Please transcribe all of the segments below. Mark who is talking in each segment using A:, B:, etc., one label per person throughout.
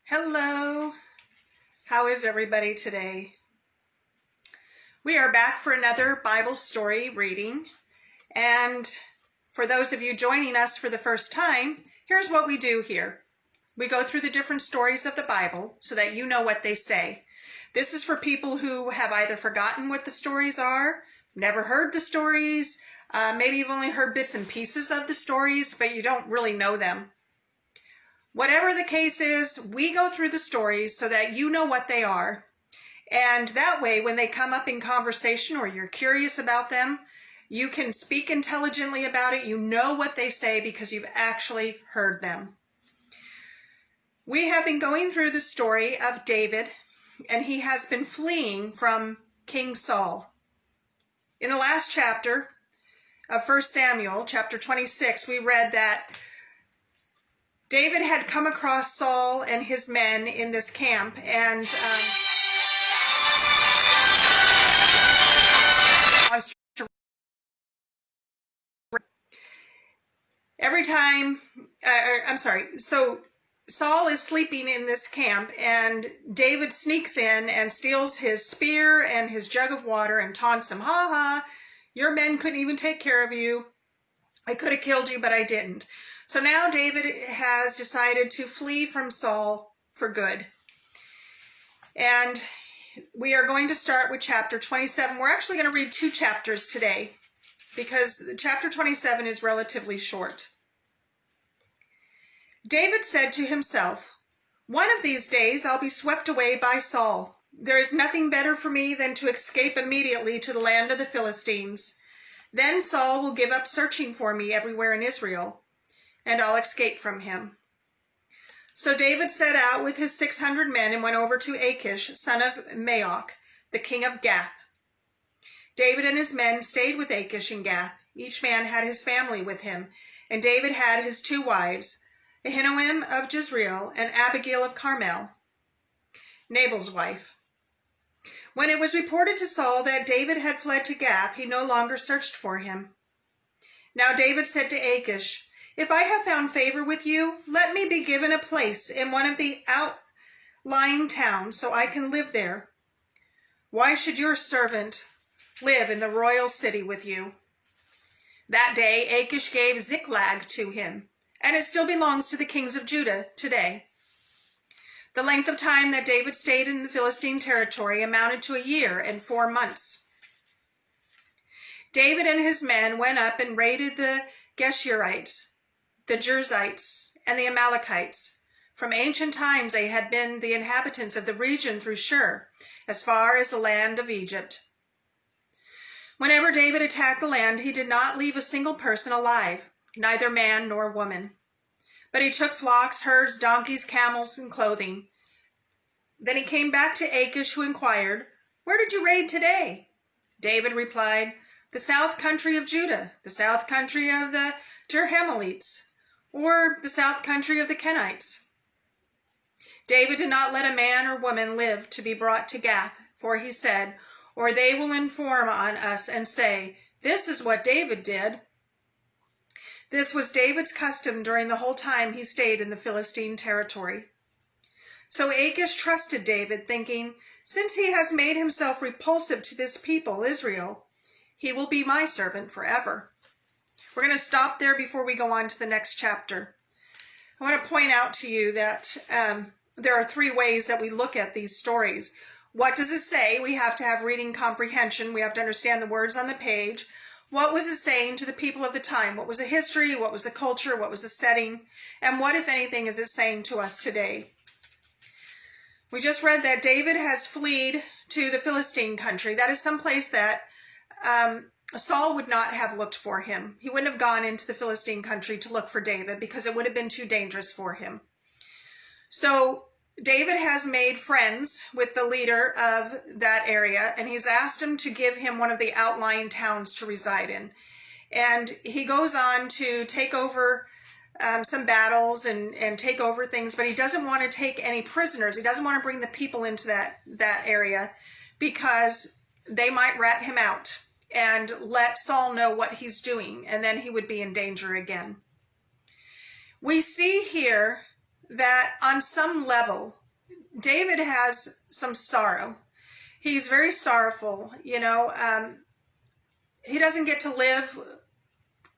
A: Hello, how is everybody today? We are back for another Bible story reading, and for those of you joining us for the first time, here's what we do here. We go through the different stories of the Bible so that you know what they say. This is for people who have either forgotten what the stories are, never heard the stories, maybe you've only heard bits and pieces of the stories, but you don't really know them. Whatever the case is, we go through the stories so that you know what they are. And that way, when they come up in conversation or you're curious about them, you can speak intelligently about it. You know what they say because you've actually heard them. We have been going through the story of David, and he has been fleeing from King Saul. In the last chapter of 1 Samuel, chapter 26, we read that David had come across Saul and his men in this camp, and so Saul is sleeping in this camp, and David sneaks in and steals his spear and his jug of water and taunts him. Ha ha, your men couldn't even take care of you. I could have killed you, but I didn't. So now David has decided to flee from Saul for good. And we are going to start with chapter 27. We're actually going to read two chapters today because chapter 27 is relatively short. David said to himself, "One of these days I'll be swept away by Saul. There is nothing better for me than to escape immediately to the land of the Philistines. Then Saul will give up searching for me everywhere in Israel, and I'll escape from him." So David set out with his 600 men and went over to Achish, son of Maoch, the king of Gath. David and his men stayed with Achish in Gath. Each man had his family with him, and David had his two wives, Ahinoam of Jezreel and Abigail of Carmel, Nabal's wife. When it was reported to Saul that David had fled to Gath, he no longer searched for him. Now David said to Achish, "If I have found favor with you, let me be given a place in one of the outlying towns so I can live there. Why should your servant live in the royal city with you?" That day Achish gave Ziklag to him, and it still belongs to the kings of Judah today. The length of time that David stayed in the Philistine territory amounted to 1 year and 4 months. David and his men went up and raided the Geshurites, the Jerzites, and the Amalekites. From ancient times they had been the inhabitants of the region through Shur, as far as the land of Egypt. Whenever David attacked the land, he did not leave a single person alive, neither man nor woman. But he took flocks, herds, donkeys, camels, and clothing. Then he came back to Achish, who inquired, "Where did you raid today?" David replied, "The south country of Judah, the south country of the Jerahmeelites, or the south country of the Kenites." David did not let a man or woman live to be brought to Gath, for he said, "Or they will inform on us and say, 'This is what David did.'" This was David's custom during the whole time he stayed in the Philistine territory. So Achish trusted David, thinking, "Since he has made himself repulsive to this people, Israel, he will be my servant forever." We're going to stop there before we go on to the next chapter. I want to point out to you that there are 3 ways that we look at these stories. What does it say? We have to have reading comprehension. We have to understand the words on the page. What was it saying to the people of the time? What was the history? What was the culture? What was the setting? And what, if anything, is it saying to us today? We just read that David has fled to the Philistine country. That is someplace that Saul would not have looked for him. He wouldn't have gone into the Philistine country to look for David because it would have been too dangerous for him. So David has made friends with the leader of that area, and he's asked him to give him one of the outlying towns to reside in. And he goes on to take over some battles and take over things, but he doesn't want to take any prisoners. He doesn't want to bring the people into that area because they might rat him out and let Saul know what he's doing, and then he would be in danger again. We see here that on some level, David has some sorrow. He's very sorrowful. He doesn't get to live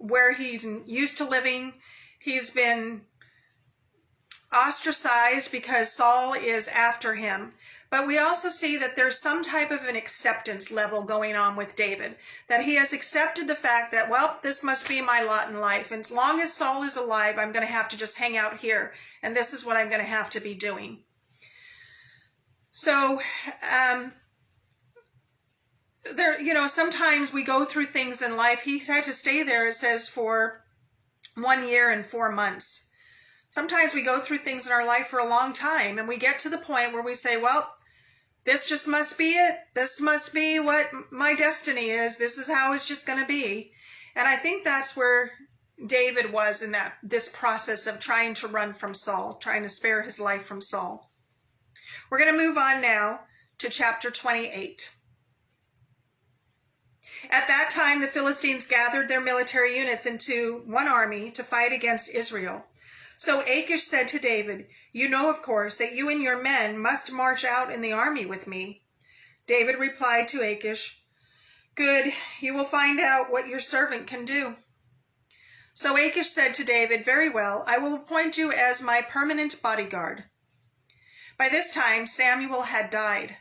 A: where he's used to living. He's been ostracized because Saul is after him. But we also see that there's some type of an acceptance level going on with David, that he has accepted the fact that, well, this must be my lot in life. And as long as Saul is alive, I'm going to have to just hang out here. And this is what I'm going to have to be doing. So, sometimes we go through things in life. He had to stay there, it says, for 1 year and 4 months. Sometimes we go through things in our life for a long time, and we get to the point where we say, well, this just must be it. This must be what my destiny is. This is how it's just going to be. And I think that's where David was in this process of trying to run from Saul, trying to spare his life from Saul. We're going to move on now to chapter 28. At that time, the Philistines gathered their military units into one army to fight against Israel. So Achish said to David, "You know, of course, that you and your men must march out in the army with me." David replied to Achish, "Good, you will find out what your servant can do." So Achish said to David, "Very well, I will appoint you as my permanent bodyguard." By this time Samuel had died.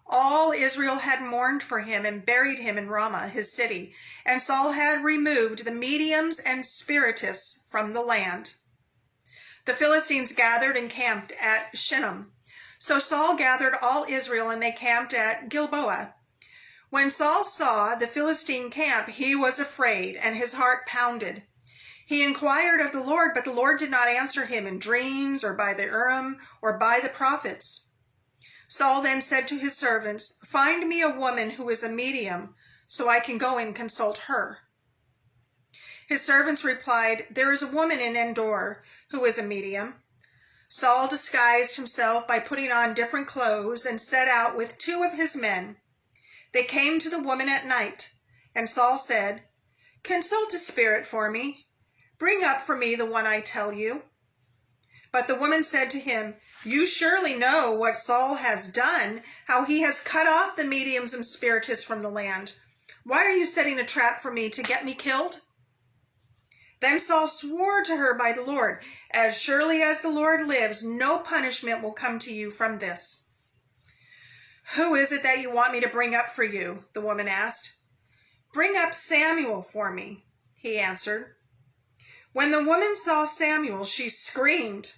A: All Israel had mourned for him and buried him in Ramah, his city, and Saul had removed the mediums and spiritists from the land. The Philistines gathered and camped at Shinnim. So Saul gathered all Israel, and they camped at Gilboa. When Saul saw the Philistine camp, he was afraid, and his heart pounded. He inquired of the Lord, but the Lord did not answer him in dreams or by the Urim or by the prophets. Saul then said to his servants, "Find me a woman who is a medium, so I can go and consult her." His servants replied, "There is a woman in Endor who is a medium." Saul disguised himself by putting on different clothes and set out with 2 of his men. They came to the woman at night, and Saul said, "Consult a spirit for me. Bring up for me the one I tell you." But the woman said to him, "You surely know what Saul has done, how he has cut off the mediums and spiritists from the land. Why are you setting a trap for me to get me killed?" Then Saul swore to her by the Lord, "As surely as the Lord lives, no punishment will come to you from this." "Who is it that you want me to bring up for you?" the woman asked. "Bring up Samuel for me," he answered. When the woman saw Samuel, she screamed.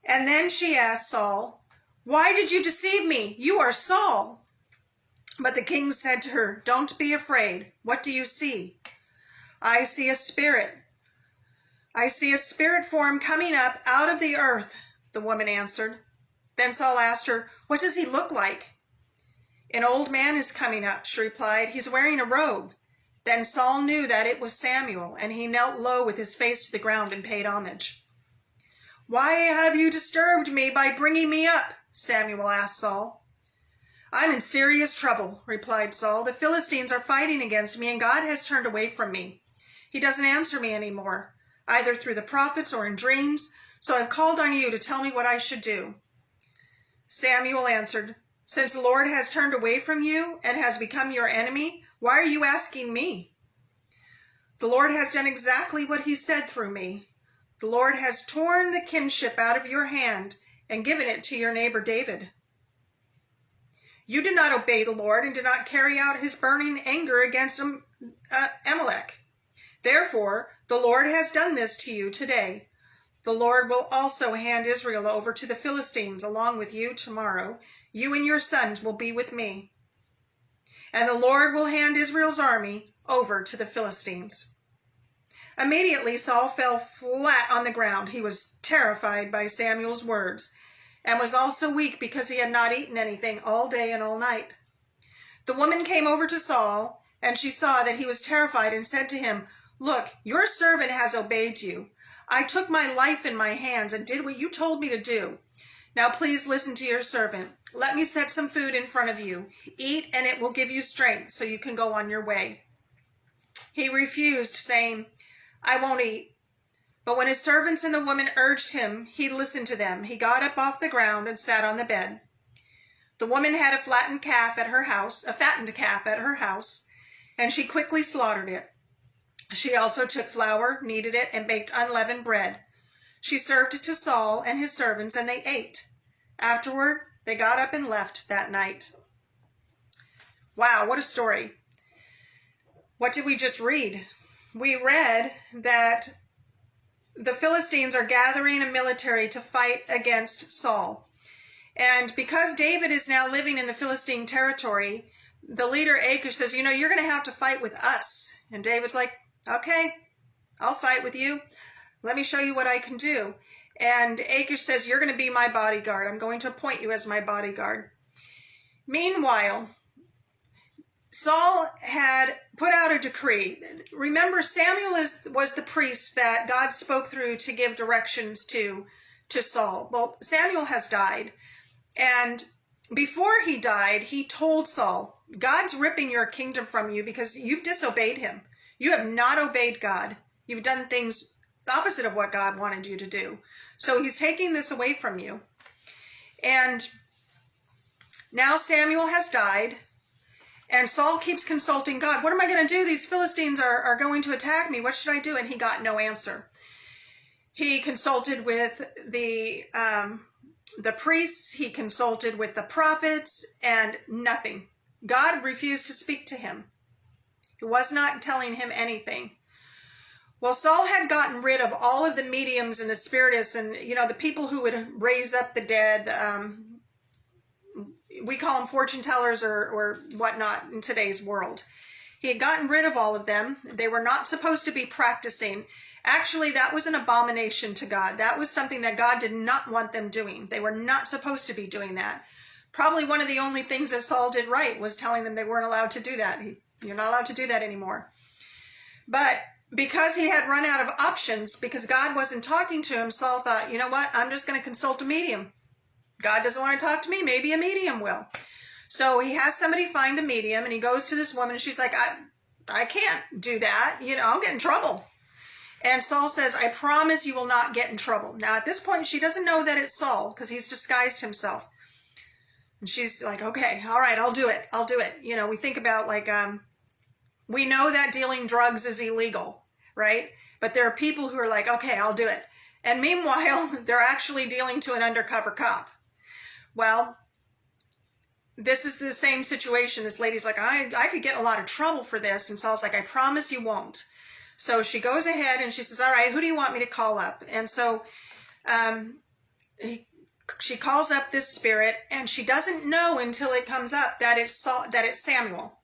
A: And then she asked Saul, "Why did you deceive me? You are Saul." But the king said to her, "Don't be afraid. What do you see?" I see a spirit form coming up out of the earth," the woman answered. Then Saul asked her, "What does he look like?" "An old man is coming up," she replied. "He's wearing a robe." Then Saul knew that it was Samuel, and he knelt low with his face to the ground and paid homage. "Why have you disturbed me by bringing me up?" Samuel asked Saul. "I'm in serious trouble," replied Saul. "The Philistines are fighting against me, and God has turned away from me. He doesn't answer me anymore, either through the prophets or in dreams, so I've called on you to tell me what I should do." Samuel answered, "Since the Lord has turned away from you and has become your enemy, why are you asking me?" "The Lord has done exactly what he said through me. The Lord has torn the kinship out of your hand and given it to your neighbor David. You did not obey the Lord and did not carry out his burning anger against Amalek. Therefore, the Lord has done this to you today. The Lord will also hand Israel over to the Philistines along with you tomorrow. You and your sons will be with me. And the Lord will hand Israel's army over to the Philistines." Immediately Saul fell flat on the ground. He was terrified by Samuel's words, and was also weak because he had not eaten anything all day and all night. The woman came over to Saul, and she saw that he was terrified and said to him, "Look, your servant has obeyed you. I took my life in my hands and did what you told me to do. Now please listen to your servant. Let me set some food in front of you. Eat, and it will give you strength so you can go on your way." He refused, saying, "I won't eat." But when his servants and the woman urged him, he listened to them. He got up off the ground and sat on the bed. The woman had a fattened calf at her house, and she quickly slaughtered it. She also took flour, kneaded it, and baked unleavened bread. She served it to Saul and his servants, and they ate. Afterward, they got up and left that night. Wow, what a story. What did we just read? We read that the Philistines are gathering a military to fight against Saul. And because David is now living in the Philistine territory, the leader Achish says, you're going to have to fight with us. And David's like, okay, I'll fight with you. Let me show you what I can do. And Achish says, you're going to be my bodyguard. I'm going to appoint you as my bodyguard. Meanwhile, Saul had put out a decree. Remember, Samuel was the priest that God spoke through to give directions to Saul. Well, Samuel has died. And before he died, he told Saul, God's ripping your kingdom from you because you've disobeyed him. You have not obeyed God. You've done things opposite of what God wanted you to do. So he's taking this away from you. And now Samuel has died. And Saul keeps consulting God. What am I going to do? These Philistines are going to attack me. What should I do? And he got no answer. He consulted with the priests. He consulted with the prophets, and nothing. God refused to speak to him. He was not telling him anything. Well, Saul had gotten rid of all of the mediums and the spiritists and, the people who would raise up the dead. We call them fortune tellers or whatnot in today's world. He had gotten rid of all of them. They were not supposed to be practicing. Actually, that was an abomination to God. That was something that God did not want them doing. They were not supposed to be doing that. Probably one of the only things that Saul did right was telling them they weren't allowed to do that. You're not allowed to do that anymore. But because he had run out of options, because God wasn't talking to him, Saul thought, you know what, I'm just going to consult a medium. God doesn't want to talk to me, maybe a medium will. So he has somebody find a medium, and he goes to this woman, and she's like, I can't do that. I'll get in trouble. And Saul says, I promise you will not get in trouble. Now, at this point, she doesn't know that it's Saul because he's disguised himself. And she's like, okay, all right, I'll do it. We think about we know that dealing drugs is illegal, right? But there are people who are like, okay, I'll do it. And meanwhile, they're actually dealing to an undercover cop. Well, this is the same situation. This lady's like, I could get a lot of trouble for this. And Saul's like, I promise you won't. So she goes ahead and she says, all right, who do you want me to call up? And so she calls up this spirit, and she doesn't know until it comes up that it's Samuel.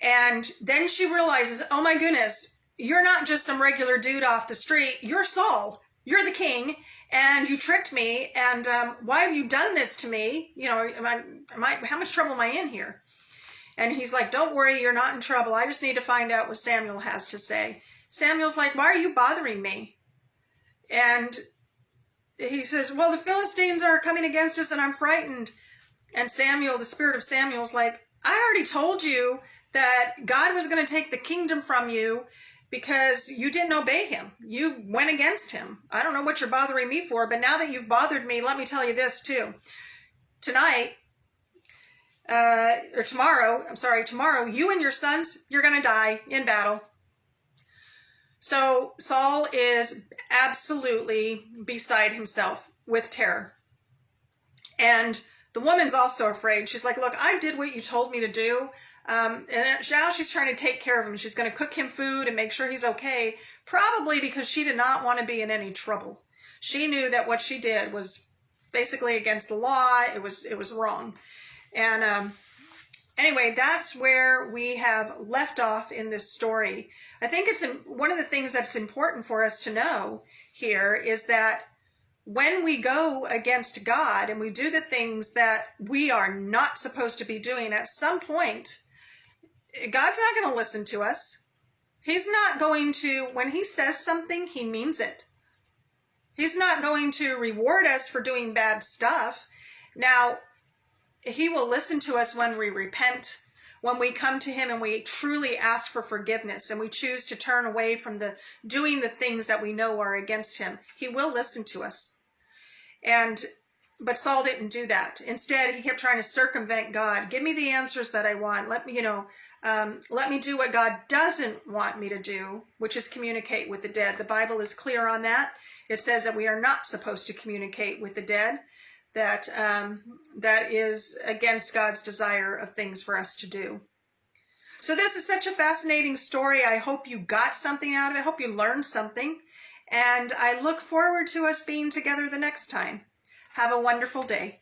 A: And then she realizes, oh my goodness, you're not just some regular dude off the street. You're Saul. You're the king. And you tricked me, and why have you done this to me? How much trouble am I in here? And he's like, don't worry, you're not in trouble. I just need to find out what Samuel has to say. Samuel's like, why are you bothering me? And he says, well, the Philistines are coming against us, and I'm frightened. And Samuel, the spirit of Samuel's like, I already told you that God was going to take the kingdom from you, because you didn't obey him. You went against him. I don't know what you're bothering me for, but now that you've bothered me, let me tell you this too. Tomorrow, you and your sons, you're going to die in battle. So Saul is absolutely beside himself with terror. And the woman's also afraid. She's like, look, I did what you told me to do. And now she's trying to take care of him. She's going to cook him food and make sure he's okay, probably because she did not want to be in any trouble. She knew that what she did was basically against the law. It was wrong. And anyway, that's where we have left off in this story. I think it's one of the things that's important for us to know here is that when we go against God and we do the things that we are not supposed to be doing, at some point, God's not going to listen to us. He's not going to, when he says something, he means it. He's not going to reward us for doing bad stuff. Now, he will listen to us when we repent, when we come to him and we truly ask for forgiveness and we choose to turn away from doing the things that we know are against him, he will listen to us. But Saul didn't do that. Instead, he kept trying to circumvent God. Give me the answers that I want. Let me do what God doesn't want me to do, which is communicate with the dead. The Bible is clear on that. It says that we are not supposed to communicate with the dead. That is against God's desire of things for us to do. So this is such a fascinating story. I hope you got something out of it. I hope you learned something. And I look forward to us being together the next time. Have a wonderful day.